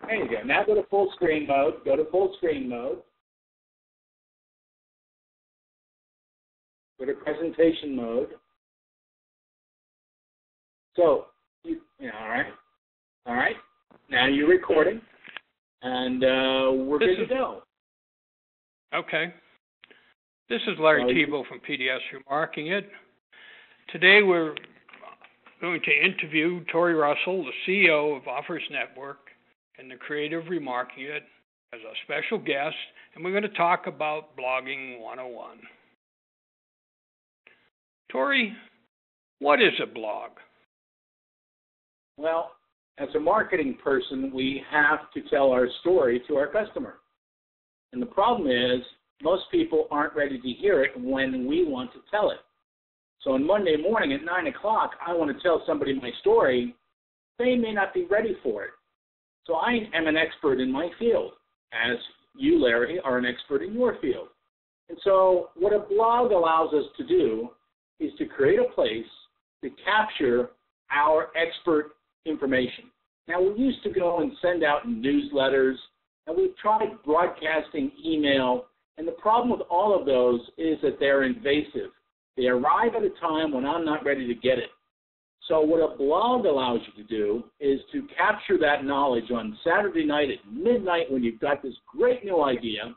There you go. Now go to full screen mode. Go to full screen mode. Go to presentation mode. So, all right. Now you're recording, and we're good to go. Okay. This is Larry Tebow from PDS Remarking.it. Today we're going to interview Torrey Russell, the CEO of Offers Network and the creator of Remarking.it, as a special guest, and we're going to talk about blogging 101. Torrey, what is a blog? Well, as a marketing person, we have to tell our story to our customer. And the problem is, most people aren't ready to hear it when we want to tell it. So on Monday morning at 9 o'clock, I want to tell somebody my story. They may not be ready for it. So I am an expert in my field, as you, Larry, are an expert in your field. And so what a blog allows us to do is to create a place to capture our expert information. Now, we used to go and send out newsletters, and we've tried broadcasting email, and the problem with all of those is that they're invasive. They arrive at a time when I'm not ready to get it. So what a blog allows you to do is to capture that knowledge on Saturday night at midnight when you've got this great new idea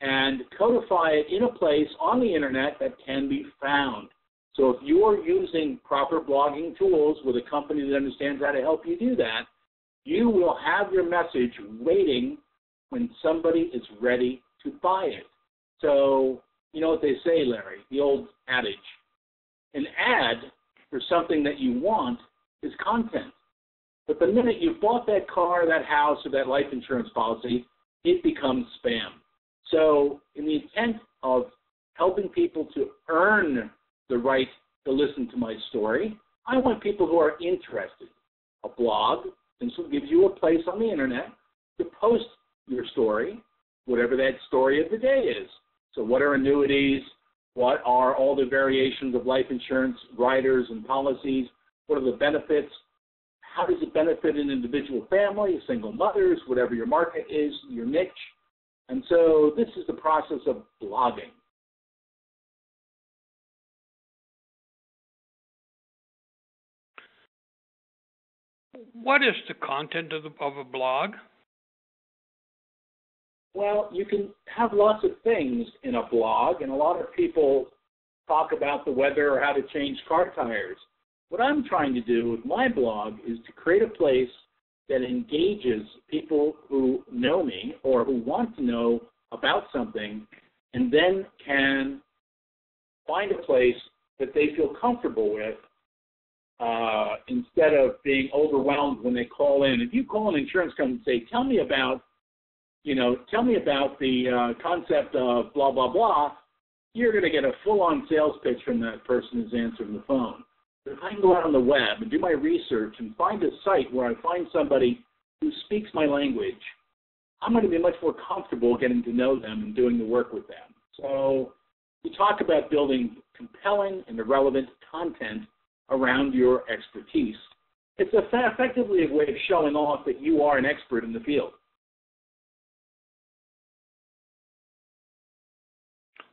and codify it in a place on the internet that can be found. So if you're using proper blogging tools with a company that understands how to help you do that, you will have your message waiting when somebody is ready to buy it. So you know what they say, Larry, the old adage. An ad for something that you want is content. But the minute you've bought that car, that house, or that life insurance policy, it becomes spam. So in the intent of helping people to earn the right to listen to my story, I want people who are interested. A blog, this will give you a place on the internet to post your story, whatever that story of the day is. So what are annuities? What are all the variations of life insurance, riders and policies? What are the benefits? How does it benefit an individual family, single mothers, whatever your market is, your niche? And so this is the process of blogging. What is the content of a blog? Well, you can have lots of things in a blog, and a lot of people talk about the weather or how to change car tires. What I'm trying to do with my blog is to create a place that engages people who know me or who want to know about something, and then can find a place that they feel comfortable with instead of being overwhelmed when they call in. If you call an insurance company and say, tell me about the concept of blah, blah, blah, you're going to get a full-on sales pitch from that person who's answering the phone. But if I can go out on the web and do my research and find a site where I find somebody who speaks my language, I'm going to be much more comfortable getting to know them and doing the work with them. So we talk about building compelling and relevant content around your expertise. It's effectively a way of showing off that you are an expert in the field.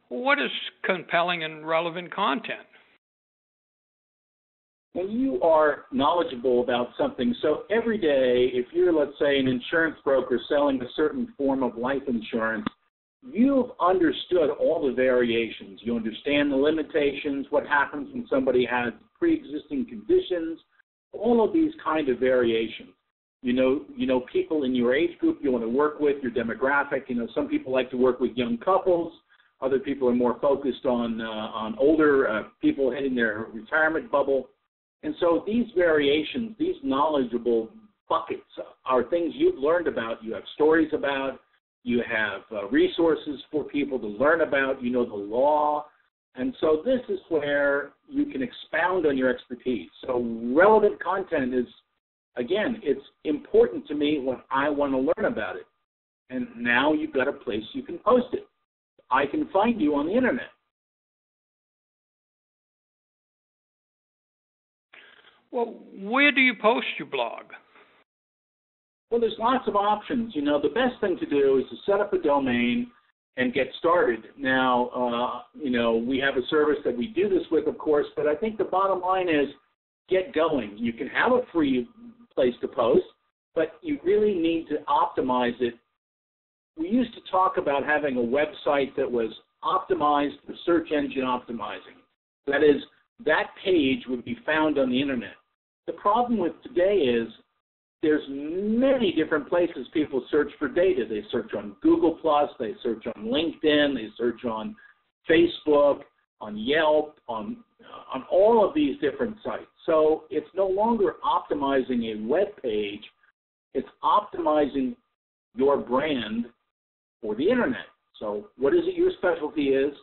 What is compelling and relevant content? When you are knowledgeable about something, so every day, if you're, let's say, an insurance broker selling a certain form of life insurance, you've understood all the variations. You understand the limitations, what happens when somebody has pre-existing conditions, all of these kind of variations. You know people in your age group you want to work with, your demographic. Some people like to work with young couples. Other people are more focused on older people hitting their retirement bubble. And so these variations, these knowledgeable buckets are things you've learned about, you have stories about, you have resources for people to learn about, you know the law. And so this is where you can expound on your expertise. So relevant content is, again, it's important to me when I want to learn about it. And now you've got a place you can post it. I can find you on the internet. Well, where do you post your blog? Well, there's lots of options. The best thing to do is to set up a domain and get started. Now, we have a service that we do this with, of course, but I think the bottom line is get going. You can have a free place to post, but you really need to optimize it. We used to talk about having a website that was optimized for search engine optimizing. That is, that page would be found on the internet. The problem with today is there's many different places people search for data. They search on Google+, they search on LinkedIn, they search on Facebook, on Yelp, on all of these different sites. So it's no longer optimizing a web page, it's optimizing your brand for the internet. So what is it your specialty is?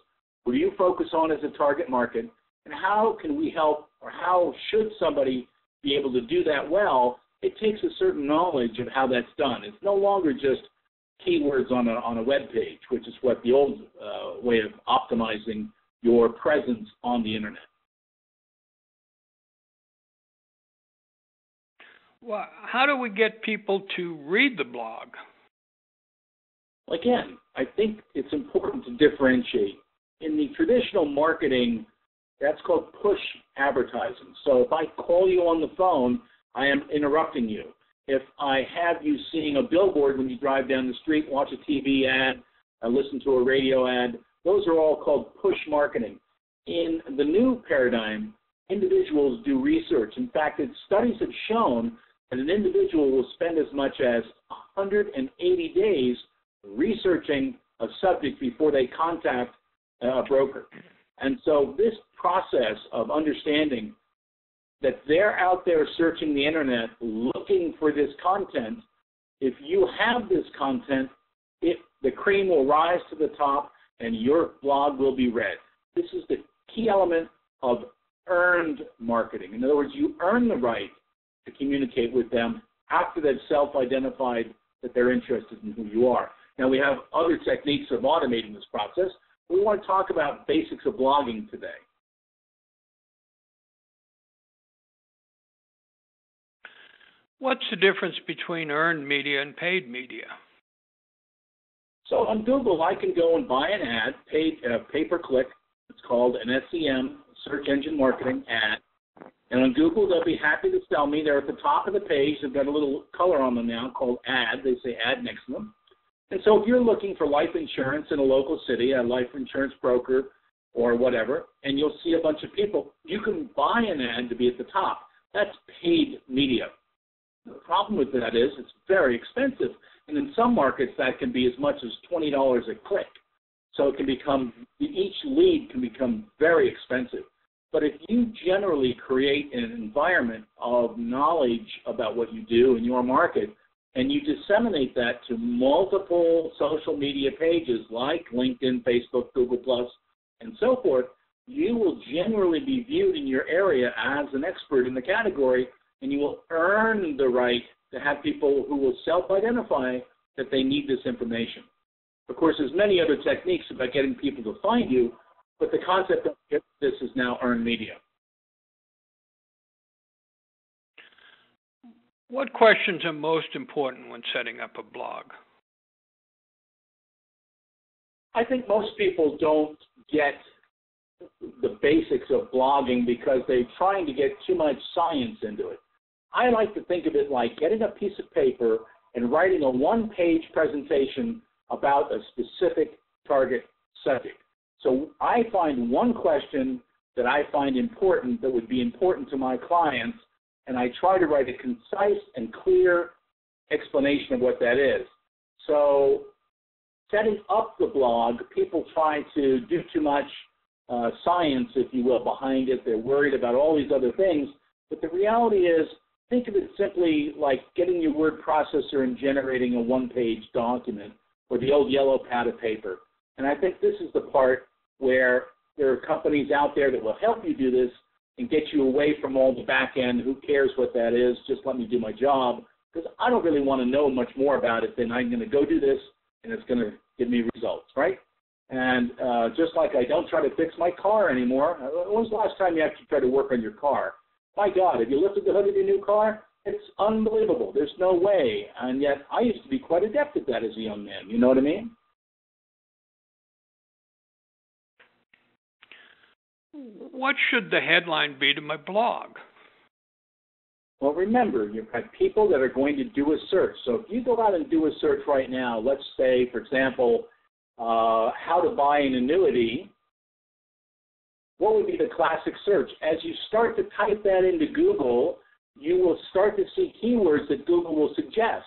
What do you focus on as a target market? And how can we help, or how should somebody be able to do that well? It takes a certain knowledge of how that's done. It's no longer just keywords on a web page, which is what the old way of optimizing your presence on the internet. Well, how do we get people to read the blog? Again, I think it's important to differentiate. In the traditional marketing, that's called push advertising. So if I call you on the phone, I am interrupting you. If I have you seeing a billboard when you drive down the street, watch a TV ad, listen to a radio ad, those are all called push marketing. In the new paradigm, individuals do research. In fact, studies have shown that an individual will spend as much as 180 days researching a subject before they contact a broker. And so this process of understanding that they're out there searching the internet looking for this content, if you have this content, the cream will rise to the top and your blog will be read. This is the key element of earned marketing. In other words, you earn the right to communicate with them after they've self-identified that they're interested in who you are. Now, we have other techniques of automating this process. We want to talk about basics of blogging today. What's the difference between earned media and paid media? So on Google, I can go and buy an ad, pay-per-click. It's called an SEM, search engine marketing ad. And on Google, they'll be happy to sell me. They're at the top of the page. They've got a little color on them now called ad. They say ad next to them. And so if you're looking for life insurance in a local city, a life insurance broker or whatever, and you'll see a bunch of people, you can buy an ad to be at the top. That's paid media. The problem with that is it's very expensive. And in some markets, that can be as much as $20 a click. So it can become, each lead can become very expensive. But if you generally create an environment of knowledge about what you do in your market, and you disseminate that to multiple social media pages like LinkedIn, Facebook, Google+, and so forth, you will generally be viewed in your area as an expert in the category, and you will earn the right to have people who will self-identify that they need this information. Of course, there's many other techniques about getting people to find you, but the concept of this is now earned media. What questions are most important when setting up a blog? I think most people don't get the basics of blogging because they're trying to get too much science into it. I like to think of it like getting a piece of paper and writing a one-page presentation about a specific target subject. So I find one question that I find important that would be important to my clients, and I try to write a concise and clear explanation of what that is. So setting up the blog, people try to do too much science, if you will, behind it. They're worried about all these other things. But the reality is, think of it simply like getting your word processor and generating a one-page document or the old yellow pad of paper. And I think this is the part where there are companies out there that will help you do this and get you away from all the back end. Who cares what that is? Just let me do my job. Because I don't really want to know much more about it than I'm going to go do this, and it's going to give me results, right? And just like I don't try to fix my car anymore. When was the last time you actually tried to work on your car? My God, have you lifted the hood of your new car? It's unbelievable. There's no way. And yet I used to be quite adept at that as a young man. You know what I mean? What should the headline be to my blog? Well, remember, you've got people that are going to do a search. So if you go out and do a search right now, let's say, for example, how to buy an annuity, what would be the classic search? As you start to type that into Google, you will start to see keywords that Google will suggest.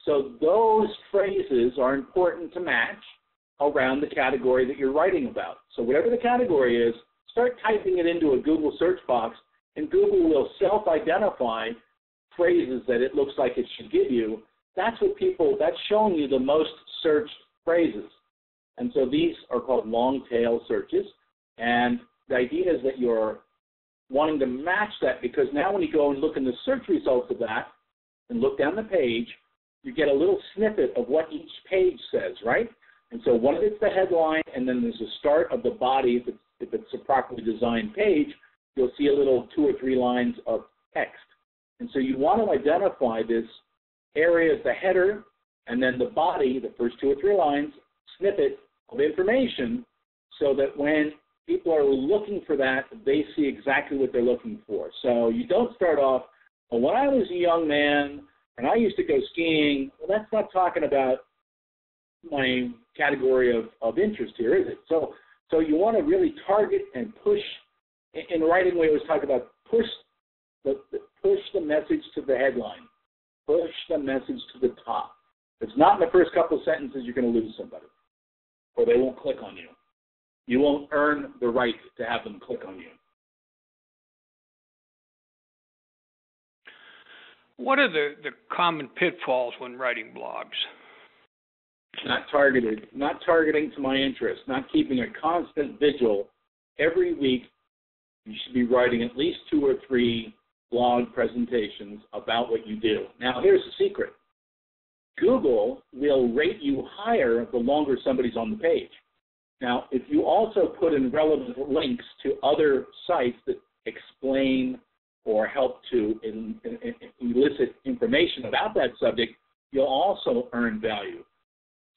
So those phrases are important to match around the category that you're writing about. So whatever the category is, start typing it into a Google search box, and Google will self-identify phrases that it looks like it should give you. That's showing you the most searched phrases. And so these are called long-tail searches. And the idea is that you're wanting to match that, because now when you go and look in the search results of that and look down the page, you get a little snippet of what each page says, right? And so one of it's the headline, and then there's the start of the body. If it's a properly designed page, you'll see a little 2 or 3 lines of text. And so you want to identify this area as the header, and then the body, the first 2 or 3 lines, snippet of information, so that when people are looking for that, they see exactly what they're looking for. So you don't start off, well, when I was a young man and I used to go skiing, well, that's not talking about my category of interest here, is it? So you want to really target and push. In writing, we always talk about push the message to the headline, push the message to the top. If it's not in the first couple of sentences, you're going to lose somebody, or they won't click on you. You won't earn the right to have them click on you. What are the common pitfalls when writing blogs? Not targeting to my interest, not keeping a constant vigil. Every week, you should be writing at least 2 or 3 blog presentations about what you do. Now, here's the secret. Google will rate you higher the longer somebody's on the page. Now, if you also put in relevant links to other sites that explain or help to elicit information about that subject, you'll also earn value.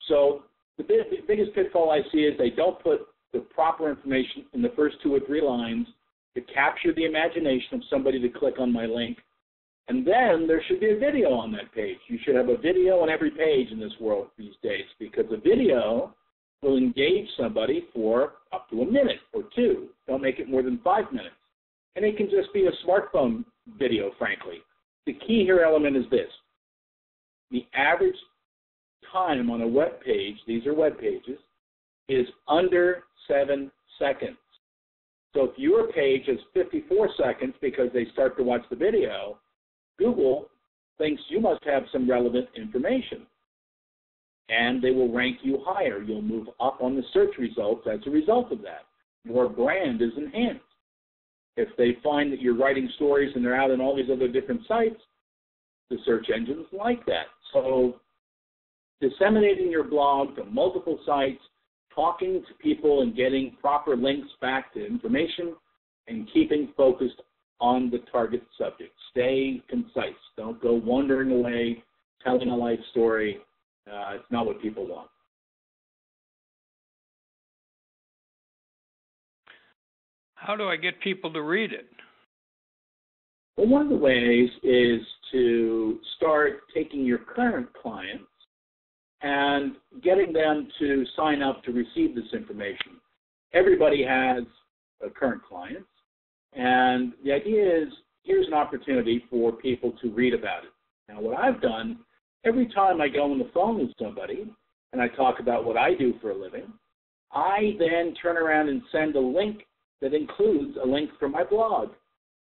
So the biggest pitfall I see is they don't put the proper information in the first 2 or 3 lines to capture the imagination of somebody to click on my link. And then there should be a video on that page. You should have a video on every page in this world these days, because a video will engage somebody for up to a minute or 2. Don't make it more than 5 minutes. And it can just be a smartphone video, frankly. The key here element is this. The average time on a web page, these are web pages, is under 7 seconds. So if your page is 54 seconds because they start to watch the video, Google thinks you must have some relevant information, and they will rank you higher. You'll move up on the search results as a result of that. Your brand is enhanced. If they find that you're writing stories and they're out on all these other different sites, the search engines like that. So disseminating your blog to multiple sites, talking to people and getting proper links back to information, and keeping focused on the target subject. Stay concise. Don't go wandering away, telling a life story. It's not what people want. How do I get people to read it? Well, one of the ways is to start taking your current clients and getting them to sign up to receive this information. Everybody has current clients, and the idea is here's an opportunity for people to read about it. Now, what I've done, every time I go on the phone with somebody and I talk about what I do for a living, I then turn around and send a link that includes a link from my blog.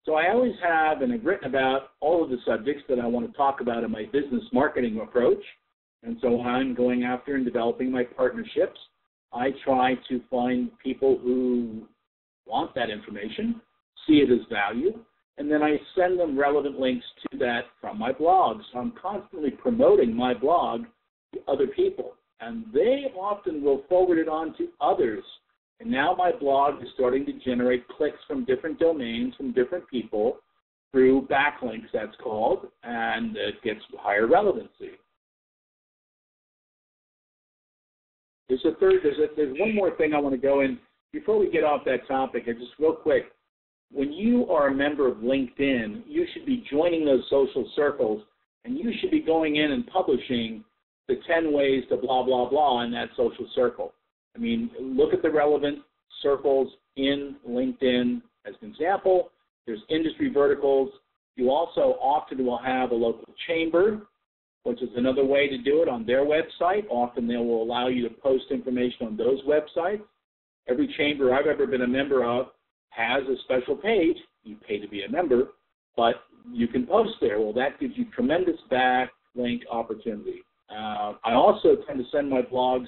So I always have, and I've written about all of the subjects that I want to talk about in my business marketing approach. And so when I'm going after and developing my partnerships, I try to find people who want that information, see it as value, and then I send them relevant links to that from my blog. So I'm constantly promoting my blog to other people, and they often will forward it on to others. And now my blog is starting to generate clicks from different domains, from different people, through backlinks, that's called, and it gets higher relevancy. There's one more thing I want to go in before we get off that topic. And just real quick, when you are a member of LinkedIn, you should be joining those social circles, and you should be going in and publishing the 10 ways to blah, blah, blah in that social circle. I mean, look at the relevant circles in LinkedIn as an example. There's industry verticals. You also often will have a local chamber, which is another way to do it on their website. Often they will allow you to post information on those websites. Every chamber I've ever been a member of has a special page. You pay to be a member, but you can post there. Well, that gives you tremendous backlink opportunity. I also tend to send my blogs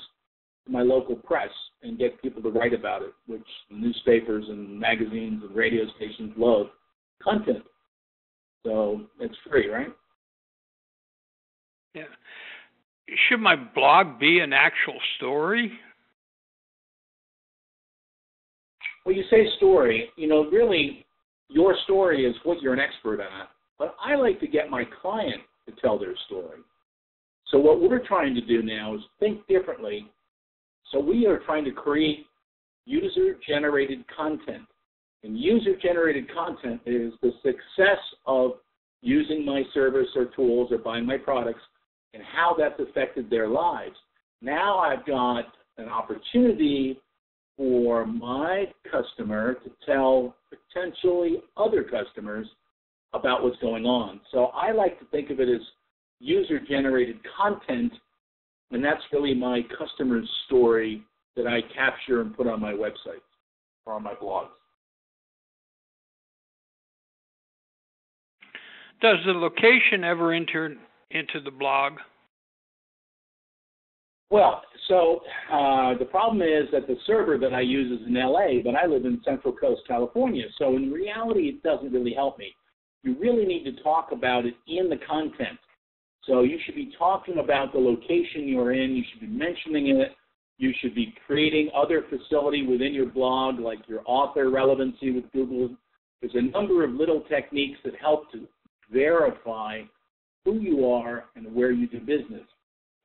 to my local press and get people to write about it, which newspapers and magazines and radio stations love content. So it's free, right? Yeah. Should my blog be an actual story? Well, you say story, really your story is what you're an expert at. But I like to get my client to tell their story. So what we're trying to do now is think differently. So we are trying to create user-generated content. And user-generated content is the success of using my service or tools or buying my products and how that's affected their lives. Now I've got an opportunity for my customer to tell potentially other customers about what's going on. So I like to think of it as user-generated content, and that's really my customer's story that I capture and put on my website or on my blogs. Does the location ever enter into the blog? Well, so the problem is that the server that I use is in LA, but I live in Central Coast, California. So in reality, it doesn't really help me. You really need to talk about it in the content. So you should be talking about the location you're in. You should be mentioning it. You should be creating other facility within your blog, like your author relevancy with Google. There's a number of little techniques that help to verify who you are and where you do business.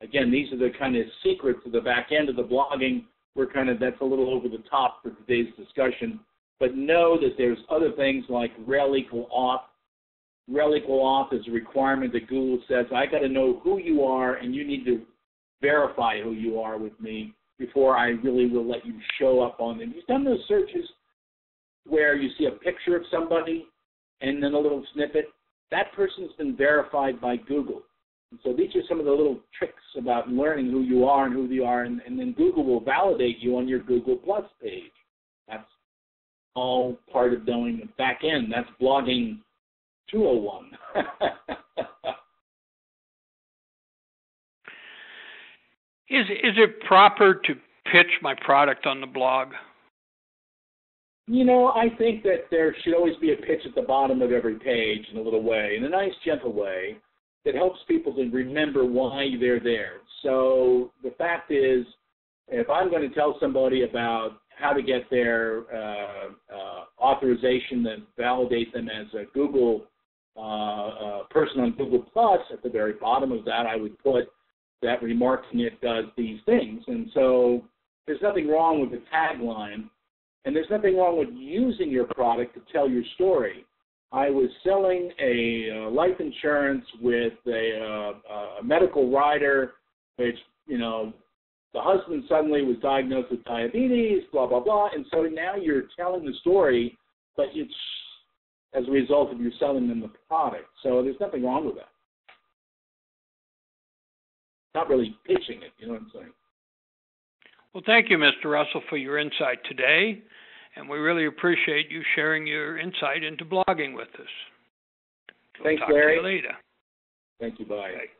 Again, these are the kind of secrets of the back end of the blogging. That's a little over the top for today's discussion. But know that there's other things like rel equal auth. Rel equal auth is a requirement that Google says, I got to know who you are, and you need to verify who you are with me before I really will let you show up on them. You've done those searches where you see a picture of somebody and then a little snippet. That person's been verified by Google. And so these are some of the little tricks about learning who you are and who you are, and then Google will validate you on your Google Plus page. That's all part of doing the back end. That's blogging 201. Is it proper to pitch my product on the blog? I think that there should always be a pitch at the bottom of every page in a little way, in a nice, gentle way, that helps people to remember why they're there. So the fact is, if I'm going to tell somebody about how to get their authorization that validate them as a Google person on Google Plus, at the very bottom of that, I would put that Remarking.it does these things. And so there's nothing wrong with the tagline, and there's nothing wrong with using your product to tell your story. I was selling a life insurance with a medical rider, which, the husband suddenly was diagnosed with diabetes, blah, blah, blah. And so now you're telling the story, but it's as a result of you selling them the product. So there's nothing wrong with that. Not really pitching it, you know what I'm saying? Well, thank you, Mr. Russell, for your insight today. And we really appreciate you sharing your insight into blogging with us. Thanks, Larry. Talk to you later. Thank you. Bye. Okay.